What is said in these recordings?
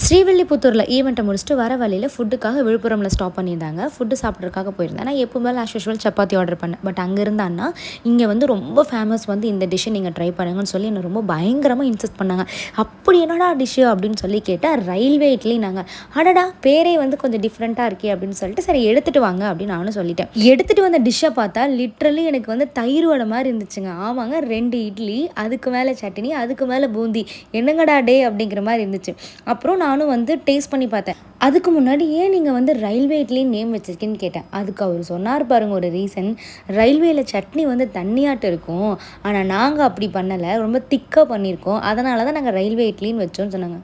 ஸ்ரீவில்லிபுத்தூரில் ஈவெண்ட்டை முடிச்சுட்டு வர வழியில் ஃபுட்டுக்காக விழுப்புரமில் ஸ்டாப் பண்ணியிருந்தாங்க. ஃபுட்டு சாப்பிட்றதுக்காக போயிருந்தேன். நான் எப்போ மேலே ஆஸ் யூஷுவல் சப்பாத்தி ஆர்டர் பண்ணேன். பட் அங்கே இருந்தான்னா இங்கே வந்து ரொம்ப ஃபேமஸ் வந்து இந்த டிஷ்ஷை நீங்கள் ட்ரை பண்ணுங்கன்னு சொல்லி என்னை ரொம்ப பயங்கரமாக இன்சிஸ்ட் பண்ணாங்க. அப்படி என்னடா டிஷ்ஷு அப்படின்னு சொல்லி கேட்டால் ரயில்வே இட்லி. நாங்கள் அடடா பேரே வந்து கொஞ்சம் டிஃப்ரெண்ட்டாக இருக்கே அப்படின்னு சொல்லிட்டு சரி எடுத்துகிட்டு வாங்க அப்படின்னு நானும் சொல்லிட்டேன். எடுத்துகிட்டு வந்த டிஷ்ஷை பார்த்தா லிட்ரலி எனக்கு வந்து தயிர் வடை மாதிரி இருந்துச்சுங்க. ஆமாங்க, 2 இட்லி, அதுக்கு மேலே சட்னி, அதுக்கு மேலே பூந்தி, என்னங்கடா டே அப்படிங்கிற மாதிரி இருந்துச்சு. அப்புறம் நானும் வந்து டேஸ்ட் பண்ணி பார்த்தேன். அதுக்கு முன்னாடி ஏன் நீங்கள் வந்து ரயில்வே இட்லின்னு நேம் வச்சுருக்கேன்னு கேட்டேன். அதுக்கு அவர் சொன்னார் பாருங்கள் ஒரு ரீசன். ரயில்வேயில் சட்னி வந்து தண்ணியாட்டு இருக்கும், ஆனால் நாங்கள் அப்படி பண்ணலை, ரொம்ப திக்காக பண்ணியிருக்கோம், அதனால தான் நாங்கள் ரயில்வே இட்லின்னு வச்சோன்னு சொன்னாங்க.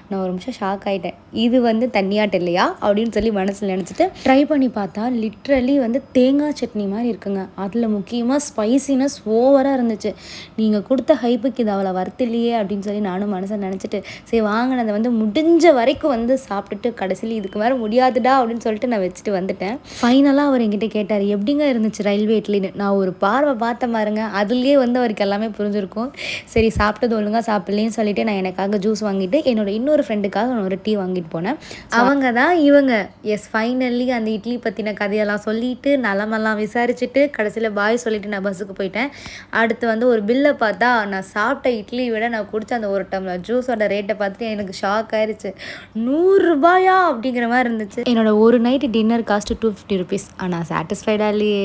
நான் ஒரு நிமிஷம் ஷாக் ஆகிட்டேன். இது வந்து தண்ணியாட்டு இல்லையா அப்படின்னு சொல்லி மனசில் நினச்சிட்டு ட்ரை பண்ணி பார்த்தா லிட்ரலி வந்து தேங்காய் சட்னி மாதிரி இருக்குங்க. அதில் முக்கியமாக ஸ்பைசினஸ் ஓவராக இருந்துச்சு. நீங்கள் கொடுத்த ஹைப்புக்கு இது அவ்வளோ வர்த்து இல்லையே அப்படின்னு சொல்லி நானும் மனசில் நினச்சிட்டு சரி வாங்கினதை வந்து முடிஞ்ச வரைக்கும் வந்து சாப்பிட்டுட்டு கடைசியில் இதுக்கு மேலே முடியாதுடா அப்படின்னு சொல்லிட்டு நான் வச்சுட்டு வந்துட்டேன். ஃபைனலாக அவர் என்கிட்ட கேட்டார் எப்படிங்க இருந்துச்சு ரயில்வே இட்லின்னு. நான் ஒரு பார்வை பார்த்த பாருங்க, அதுலேயே வந்து அவருக்கு எல்லாமே புரிஞ்சிருக்கும். சரி சாப்பிட்டது ஒழுங்காக சாப்பிட்லேன்னு சொல்லிட்டு நான் எனக்காக ஜூஸ் வாங்கிட்டு என்னோட இன்னொரு ஃப்ரெண்டுக்காக நான் ஒரு டீ வாங்கிட்டு போனேன். அவங்க தான் இவங்க. எஸ், ஃபைனலி அந்த இட்லி பற்றின கதையெல்லாம் சொல்லிட்டு நலமெல்லாம் விசாரிச்சுட்டு கடைசியில் பாய் சொல்லிட்டு நான் பஸ்ஸுக்கு போயிட்டேன். அடுத்து வந்து ஒரு பில்லை பார்த்தா நான் சாப்பிட்ட இட்லி விட நான் குடித்த அந்த ஒரு டம்ளர் ஜூஸோட ரேட்டை பார்த்துட்டு எனக்கு ஷாக் ஆயிடுச்சு. 100 ரூபாயா அப்படிங்கிற மாதிரி இருந்துச்சு. என்னோட ஒரு நைட்டு டின்னர் காஸ்ட்டு 250 ருபீஸ். ஆனால் சாட்டிஸ்ஃபைடாக இல்லையே.